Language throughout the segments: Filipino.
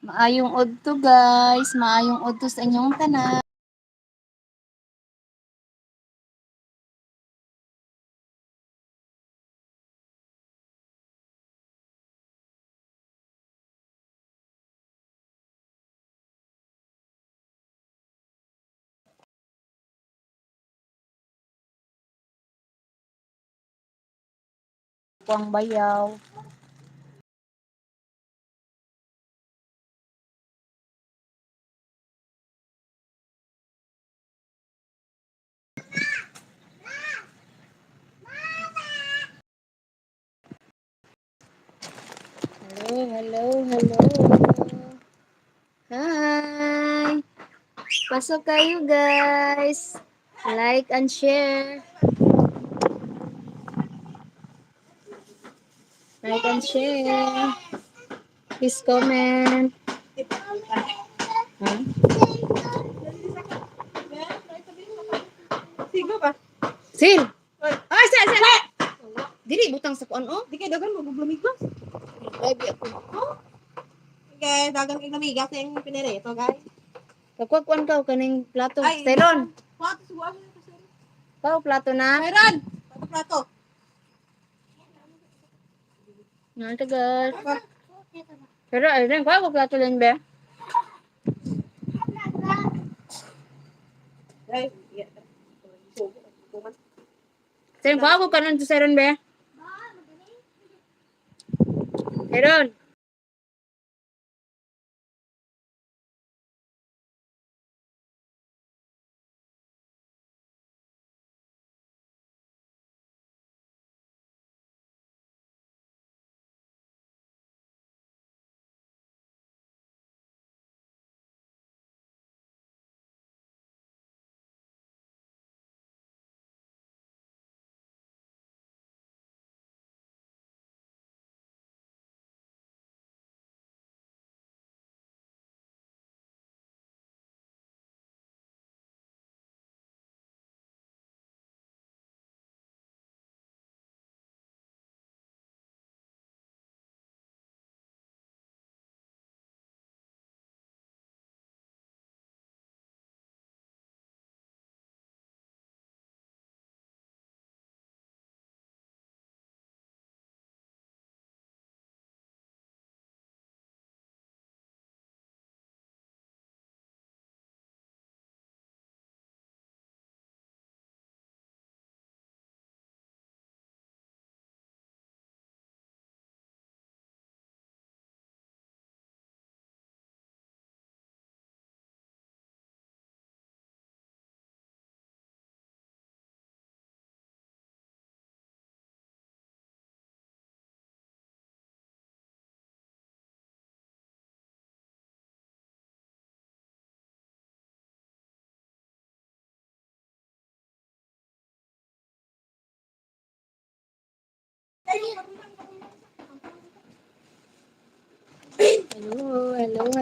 Maayong udto guys, maayong udto sa inyong tanan. Puang bayaw. Hello. Hi! Pasok kayo guys. Like and share. Like and share. Please comment. Huh? Sigo ba? Sil! Ay, sa! Dili, butang sa kuan, oh. Di kay dagan mo, bumigos. Baby ako. Oh? Okay, dagan kay namigas yung pinirito, guys. Kakuan ka, kaning plato. Styron! Plato, suwan na ito, Pao, plato na. Styron! Plato. Nante, guys. Pero, ayun, kaya ko plato din, be. Sayang, kaya ko kanon sa Styron, be. Styron!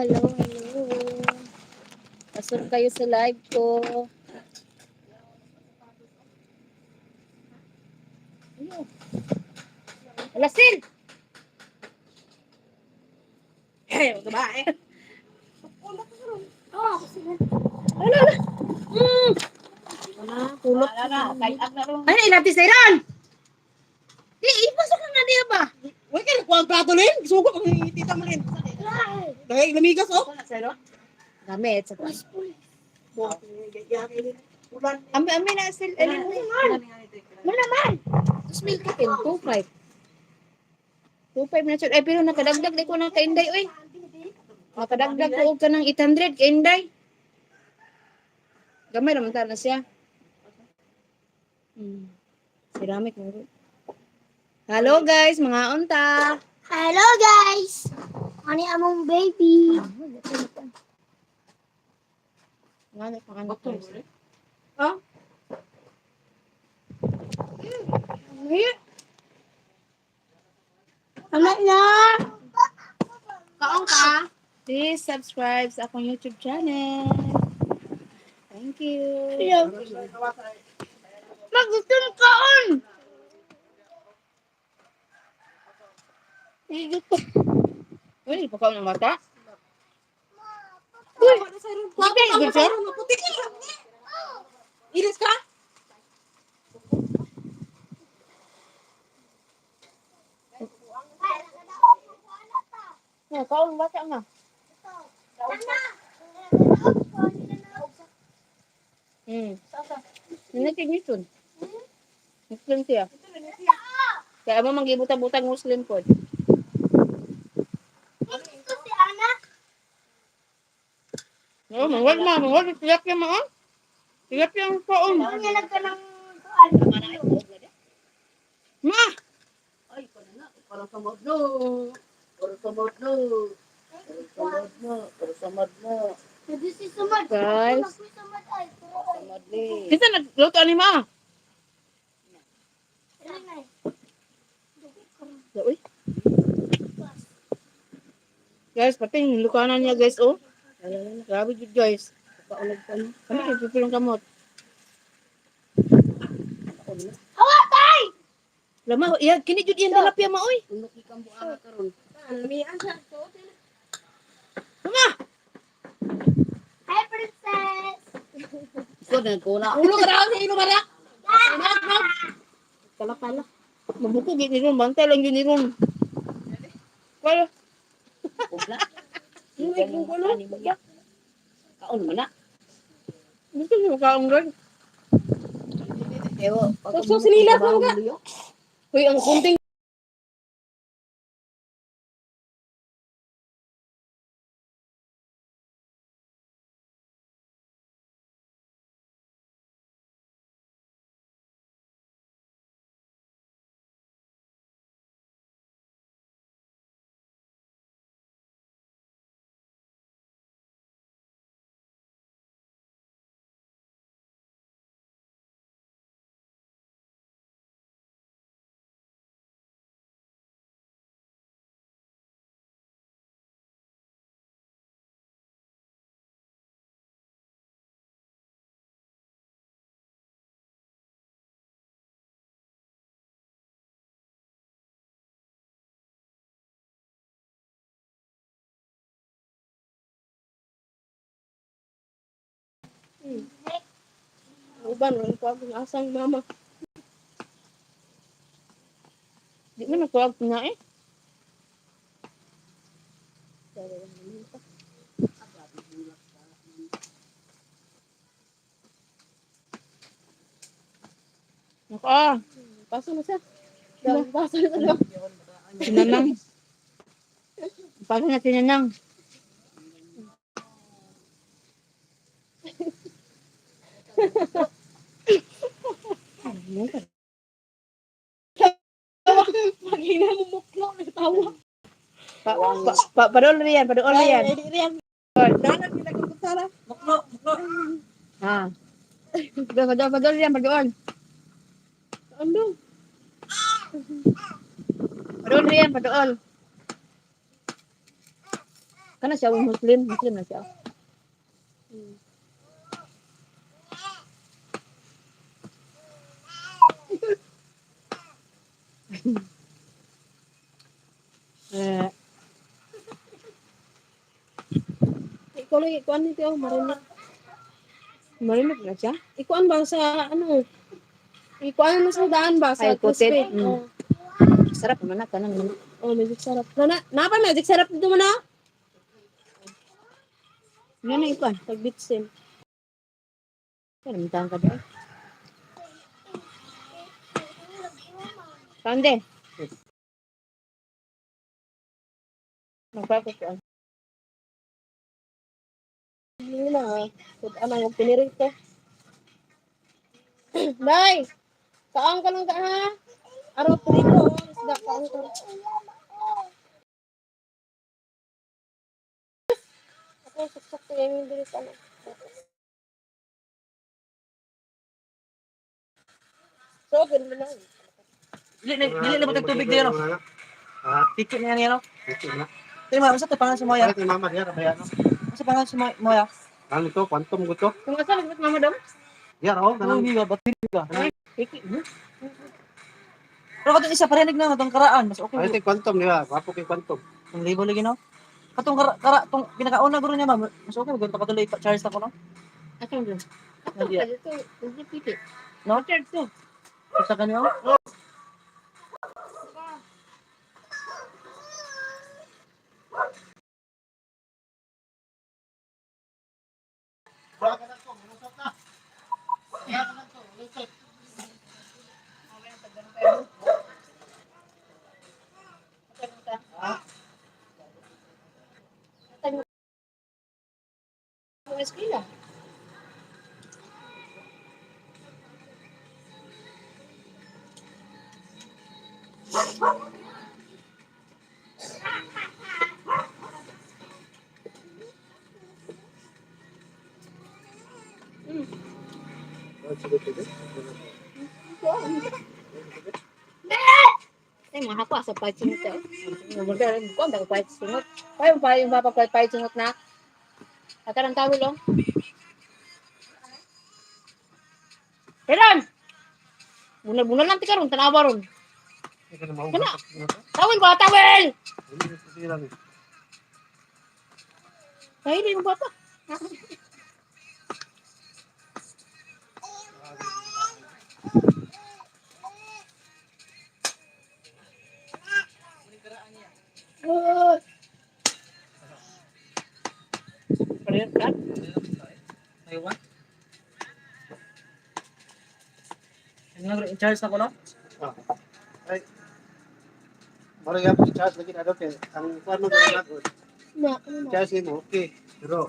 Hello. Pasok kayo sa live ko. Alasin! Eh, babae. Ala. Kulot. Ay, ilati sa Iran! Ipasok na niya ba? Huwag ka nakuha ang plato rin. Sugo ang tita mo rin. Dahil namigas, oh. Gamit sa kwan. Ami na sil. Mo naman. Tapos milk ka 2.5. 2.5 na siya. Ay, pero nakadagdag na ko ng kainday, oy. Nakadagdag ko ka ng 800 kainday. Gamay naman na siya. Ceramic mo. Hello guys, mga unta. Hello guys! Ani among baby. Ngano pa kanang guys? Oh? Anak na! Kaong ka? Please subscribe sa akong YouTube channel. Thank you. Magutun kaon! Uy, pakaw ng mata. Uy, okay, good siya? Iris ka? Ya, kaon baca nga. Nanakig nito. Muslim siya. Kaya mo manggibutang-butang Muslim po. Ito si Ana. Oo, mawag. Tilapia mo, ah. Tilapia ang kaon. Nangyalag ka ng kuan. Ma! Ay, parang sa madlo. Parang sa madlo. Parang sa madlo. Hindi si Sumad. Guys. Si Sumad ay. Sa madli. Kita nagluto ni ma. Uy. Guys, pati yung lukanan niya, guys, oh. Grabe yun, guys. Paulag pa niya. Kami kayo pipilong kamot. Hawa, tay! Lama, iya, kini jud yan tilapia ma, oy. Unok ni kambo ana karon. Lama! Hi, princess! Ikaw na kuna. Ulo ka raw, ino ba na? Kala. Mabukog yun ni Ron, bantay lang yun ni Ron. Wala. Ugla. Hindi ko kulo. Kaon man na. Gusto niyo makaong Ron. Ewo. So, sinilas lang ka. Uy, ang kunting. Uban, ang kuwag ng asang mama. Di mo nagkuwag na eh. Paso na siya. Paso na siya. Sinanang. Paso na sinanang. Maghina mo muklo, nagtawa. Padol riyan. Danan kita kung kutsara. Muklo. Ah. Padol riyan, padol. Ano? Padol riyan, padol. Kana siya Muslim na siya. Eh. Ikaw lang, ikuan nito, marinig na siya. Ikuan ba sa, ano, ikuan na sa daan ba? Sa Ay, kutit. crispy. Oh. Sarap man na kanang. Oh, magic sarap. Napa magic sarap dito mo na? Yan na ikuan, tagbitsin. Kanang ka daw. Kande. Magpapasuan. Hindi na. Ano yung pinirito? Day! Kaang ka lang ka ha? Araw prito. Isda kaang ka. Ako saksak ko yung dili ka na. So, ganun na lang. Dili na ba tubig diyan? Ah, Tikit na yan, no? ito na. Tingnan mo, sa pangalan si Moya. Bakit ni mama diyan, abayan no? Sa pangalan si Moya. Ano to, quantum ko to? Kung asa, nagbit mama daw? Yan oh, Ano ganun. nga, ba't hindi ka? Piki. Pero katong isa parinig na, itong karaan, mas okay. Ay, ito quantum, di ba? Wapo kay quantum. Ang libo lagi, no? Katong tong pinakauna guro niya ma'am. Mas okay guro patuloy pa charge ako no. Ato dun. Ato Hindi. ka dito. Hindi piti. No? Charge to. Sa kanyo. Ang eskwela. Ay, mahal ko sa pahit singot eh. Magagaling ko, ang pahit singot. Kaya yung mapapahit singot na. At ang tawil oh. Kailan? Bunal-bunal lang tika ron, tanawa ron. Hindi ka na maugat. Tawil ba? Tawil! Hindi na sisira eh. Kaya din yung bata. Oh. Kalian kan? May one. Ang in charge ako no. Ah. Ay. Marang yapon si Charles lagi na daw kay ang kuan mo na ako. Na, Charles mo okay. Pero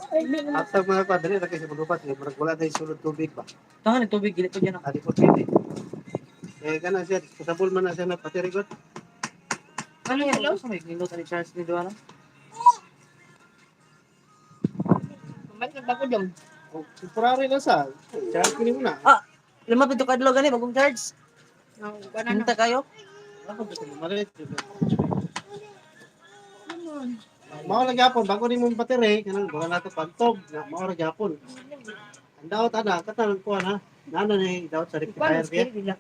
after mga padre na kasi paglupat ni marag wala tay sulod tubig ba. Tangan ni tubig gili ko diyan. Adi po pwede. Eh kana siya kasabol man na siya na patirigot. Ano yan? Ano may nindot ni charge ni Duana? Kumain na bago dong. Oh, temporary na sa. Charles kini mo na. Lima pinto kadlo gani bagong charge. Ang banana. Hinta kayo. Ako gusto mo malit. Mao lang gyapon bago ni mo patire kanang wala nato pantog na mao lang gyapon. Ang daot ana katal ko na. Nana ni daot sa rectifier dia.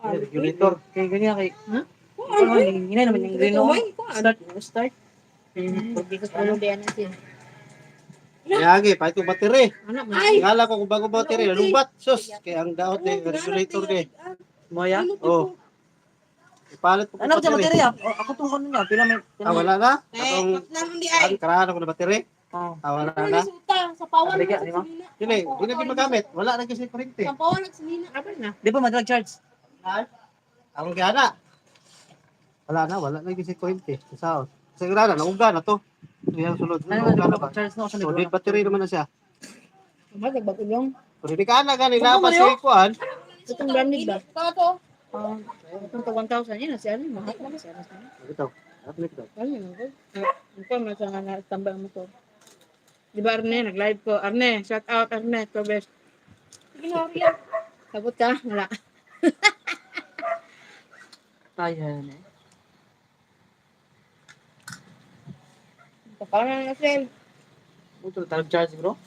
Regulator. Kay ganyan kay. Ha? Ano hinay naman yung green on. Start. Hindi ko sa ulo diyan natin. Yagi, pa ito battery. Anak mo. Ngala ko kung bago battery, lumbat. Sus, kaya ang daot ni regulator ni. Moya. Oh. Ipalit ko Ano sa battery. baterya? Ako tong kanon niya. Pila may. Wala na? Eh, Atong naman di ay. karahan ako na battery. Oh. Wala na. Sa pawan. Abiga, di ba? Dili, dili di magamit. Wala na kasi kurente. Sa pawan nagsinina. Apa na? Di ba madalag charge? Ang gana. Wala na kasi kurente. Sao? Sigurado na uga na to. Yang sulod. Ano Uga na na ba? charge no sa So, di battery naman na siya. Mag bago dong. Pero di ka na ganila pa si kuan. Itong branded ba? Itong to 1,000 yun. Kasi ano, mahal lang siya. Ito. Atlet daw. Ano yun? Ito, masa nga natambay mo to. Di ba Arne, nag-live ko. Arne, shout out Arne, to best. Sige na, Arne. Sabot ka? Wala. Ayan eh. Parang na sel. Ito talag charge bro.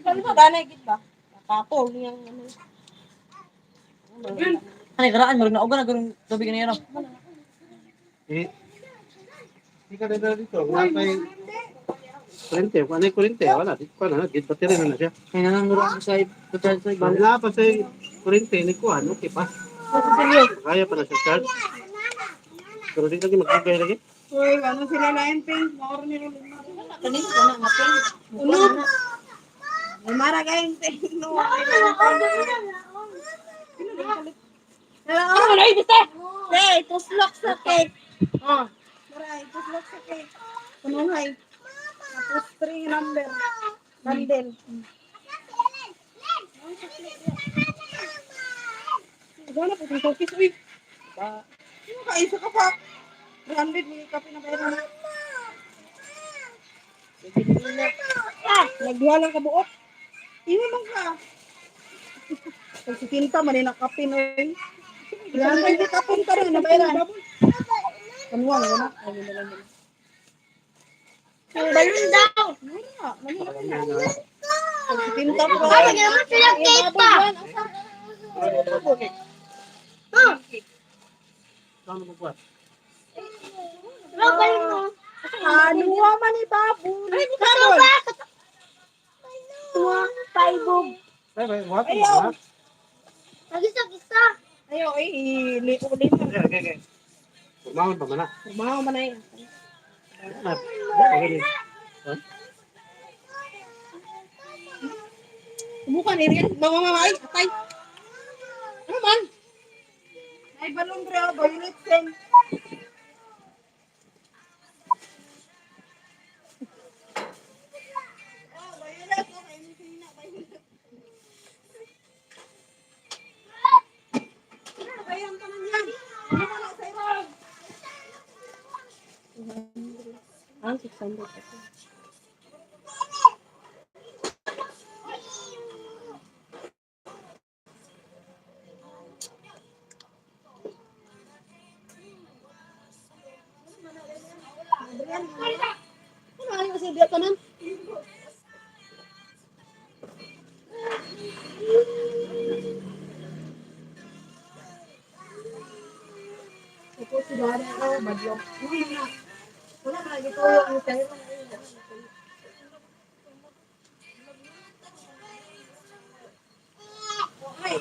Ano ba? Danay git ba? Kapol niyang ano. Ano karaan mo na uga na gurong tubig na yan. Eh. Di ka na dito. Wala pa yung kurente. Kung ano yung kurente, wala. Di pa na. Di battery na na siya. Kaya nga gurong sa charge sa iba. Wala pa sa kurente ni kuan. Okay pa. Kaya pa na siya charge. Pero di lagi magbigay lagi. Uy, ano sila na yung pink? Makaro nila lima. Kanina ka na, maping. Uno. May mara kayong pink. No. Ano na ito, te? Te, tuslok sa cake. Oh. Maray, tuslok sa cake. Punuhay. Tapos 3 number. Bundle. Gana po itong cookies, uy. Ano ka, isa ka pa? 300, may kape na pera na. Nagduha lang ka buot. Iwan lang ka. Pag si Kinta, manin ang kape na rin. 300, may kape ka rin, na pera. Kanuwa na na. Ay, wala lang. Balloon daw. Wala, manin na. Pag si Kinta, Ay, naman sila cake pa. Saan mo buat? Wala, balik mo. Ano man ni Babu? Ay, mo Ito ba? Tuwa, paibog. Ay, buhat mo Ayaw. buhat. Nagisa-gisa. Ayo, ulit. Okay. Kumaon pa man na. Mau man ay. Bukan ini kan mama ay atay. Ano man? Ay balong bro, violet pen. Ang 600 pesos. Ano ay kasi dia kanan? Ito si Dara ko bagyo. Wala na gito yung tayo. Ay,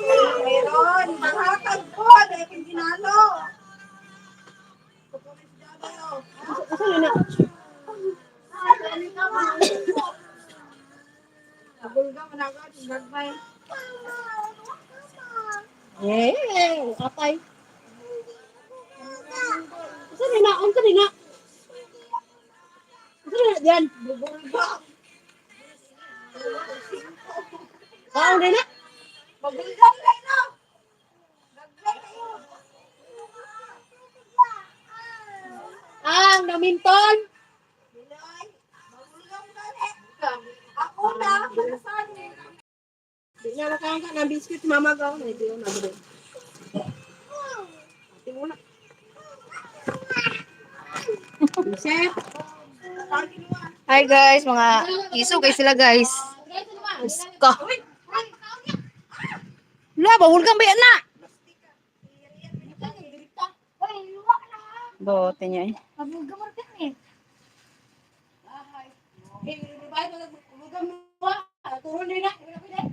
mayroon. Mahatag po. Dahil kung ginalo. Asan yun na? Nagulga, managad. Nagbay. Eh, atay. Asan yun na? Ang kanina. Asan yun na? Diyan. Bubulga. Kaon din na? Magulga kayo na. Ang naminton. Ako na. Di na makaka ng biscuit mamagaw na ito yun. Ate mo na. Chef. Hi guys, mga iso guys sila guys. Iska. Wala, bawal kang bayan na. Bote niya eh. Pabulgamar ka eh. Turun din na. Turun din.